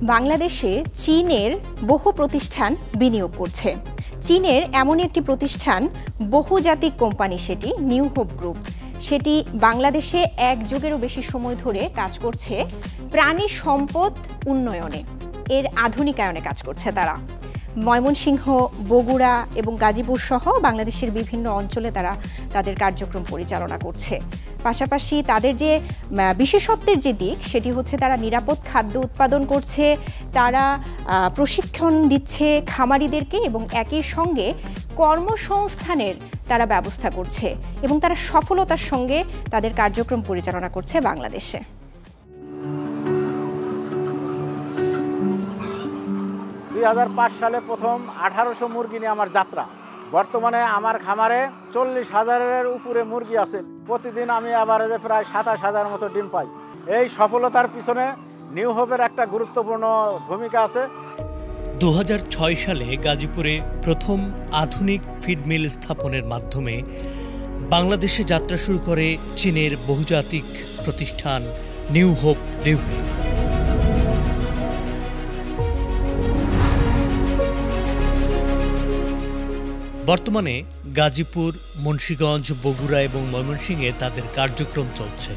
বাংলাদেশে চীনের বহু প্রতিষ্ঠান বিনিয়োগ করছে। চীনের এমনই একটি প্রতিষ্ঠান, বহুজাতিক কোম্পানি, সেটি নিউ হোপ গ্রুপ। সেটি বাংলাদেশে এক যুগেরও বেশি সময় ধরে কাজ করছে প্রাণী সম্পদ উন্নয়নে, এর আধুনিকায়নে কাজ করছে তারা। ময়মনসিংহ, বগুড়া এবং গাজীপুর সহ বাংলাদেশের বিভিন্ন অঞ্চলে তারা তাদের কার্যক্রম পরিচালনা করছে। পাশাপাশি তাদের যে বিশেষত্বের যে দিক, সেটি হচ্ছে তারা নিরাপদ খাদ্য উৎপাদন করছে, তারা প্রশিক্ষণ দিচ্ছে খামারিদেরকে এবং একই সঙ্গে কর্মসংস্থানের তারা ব্যবস্থা করছে এবং তারা সফলতার সঙ্গে তাদের কার্যক্রম পরিচালনা করছে বাংলাদেশে। দুই সালে প্রথম 1800 মুরগি নিয়ে আমার যাত্রা। বর্তমানে আমার খামারে 40,000-এর উপরে মুরগি আছে। প্রতিদিন আমি অ্যাভারেজে প্রায় 27,000 মতো ডিম পাই। এই সফলতার পিছনে নিউ হোপের একটা গুরুত্বপূর্ণ ভূমিকা আছে। 2006 সালে গাজীপুরে প্রথম আধুনিক ফিড মিল স্থাপনের মাধ্যমে বাংলাদেশে যাত্রা শুরু করে চীনের বহুজাতিক প্রতিষ্ঠান নিউ হোপ লিভে। বর্তমানে গাজীপুর, মুন্সিগঞ্জ, বগুড়া এবং ময়মনসিংহে তাদের কার্যক্রম চলছে।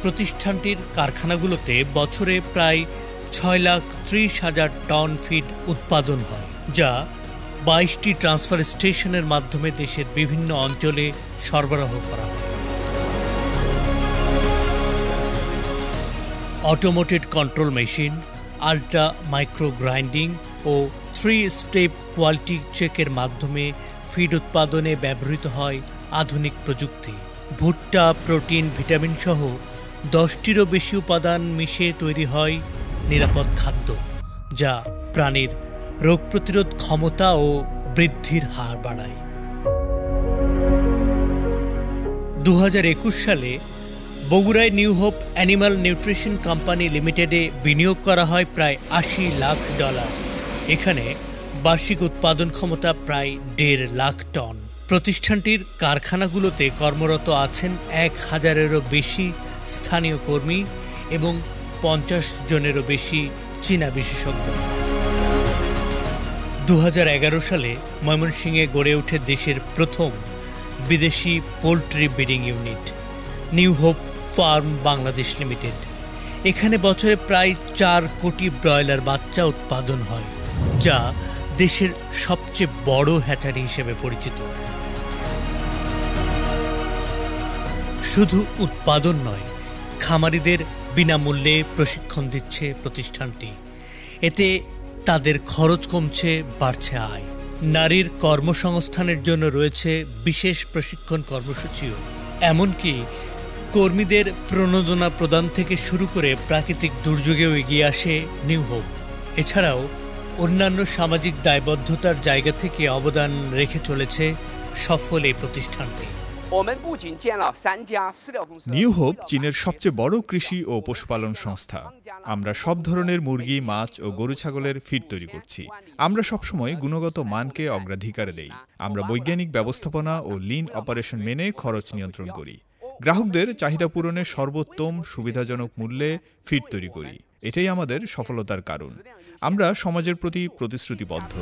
প্রতিষ্ঠানটির কারখানাগুলোতে বছরে প্রায় 6,30,000 টন ফিড উৎপাদন হয়, যা 22টি ট্রান্সফার স্টেশনের মাধ্যমে দেশের বিভিন্ন অঞ্চলে সরবরাহ করা হয়। Automated control machine, ultra micro grinding ও 3-স্টেপ কোয়ালিটি চেকের মাধ্যমে ফিড উৎপাদনে ব্যবহৃত হয় আধুনিক প্রযুক্তি। ভুট্টা, প্রোটিন, ভিটামিন সহ 10টিরও বেশি উপাদান মিশে তৈরি হয় নিরাপদ খাদ্য, যা প্রাণীর রোগ প্রতিরোধ ক্ষমতা ও বৃদ্ধির হার বাড়ায়। 2021 সালে বগুড়ায় new hope animal nutrition company লিমিটেডে বিনিয়োগ করা হয় প্রায় $80 লাখ। এখানে বার্ষিক উৎপাদন ক্ষমতা প্রায় 1.5 লাখ টন। প্রতিষ্ঠানটির কারখানাগুলোতে কর্মরত আছেন 1,000-এরও বেশি স্থানীয় কর্মী এবং 50 জনেরও বেশি চীনা বিশেষজ্ঞ। 2011 সালে ময়মনসিংহে গড়ে ওঠে দেশের প্রথম বিদেশি poultry breeding unit, new hope farm Bangladesh limited. এখানে বছরে প্রায় 4 কোটি ব্রয়লার বাচ্চা উৎপাদন হয়, যা দেশের সবচেয়ে বড় হ্যাচারি হিসেবে পরিচিত। শুধু উৎপাদন নয়, খামারিদের বিনামূল্যে প্রশিক্ষণ দিচ্ছে প্রতিষ্ঠানটি। এতে তাদের খরচ কমছে, বাড়ছে আয়। নারীর কর্মসংস্থানের জন্য রয়েছে বিশেষ প্রশিক্ষণ কর্মসূচিও। এমনকি কর্মীদের প্রণোদনা প্রদান থেকে শুরু করে প্রাকৃতিক দুর্যোগেও এগিয়ে আসে নিউ হোপ। এছাড়াও অন্যান্য সামাজিক দায়বদ্ধতার জায়গা থেকে অবদান রেখে চলেছে সফল এই প্রতিষ্ঠানটি। নিউ হোপ চীনের সবচেয়ে বড় কৃষি ও পশুপালন সংস্থা। আমরা সব ধরনের মুরগি, মাছ ও গরু ছাগলের ফিড তৈরি করছি। আমরা সবসময় গুণগত মানকে অগ্রাধিকার দেই। আমরা বৈজ্ঞানিক ব্যবস্থাপনা ও লিন অপারেশন মেনে খরচ নিয়ন্ত্রণ করি। গ্রাহকদের চাহিদা পূরণে সর্বোত্তম সুবিধাজনক মূল্যে ফিড তৈরি করি। এটাই আমাদের সফলতার কারণ। আমরা সমাজের প্রতি প্রতিশ্রুতিবদ্ধ।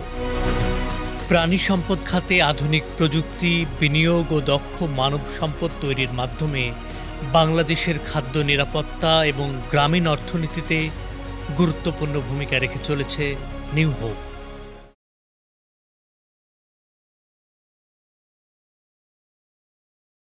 প্রাণী সম্পদ খাতে আধুনিক প্রযুক্তি, বিনিয়োগ ও দক্ষ মানব সম্পদ তৈরির মাধ্যমে বাংলাদেশের খাদ্য নিরাপত্তা এবং গ্রামীণ অর্থনীতিতে গুরুত্বপূর্ণ ভূমিকা রেখে চলেছে নিউ হোপ।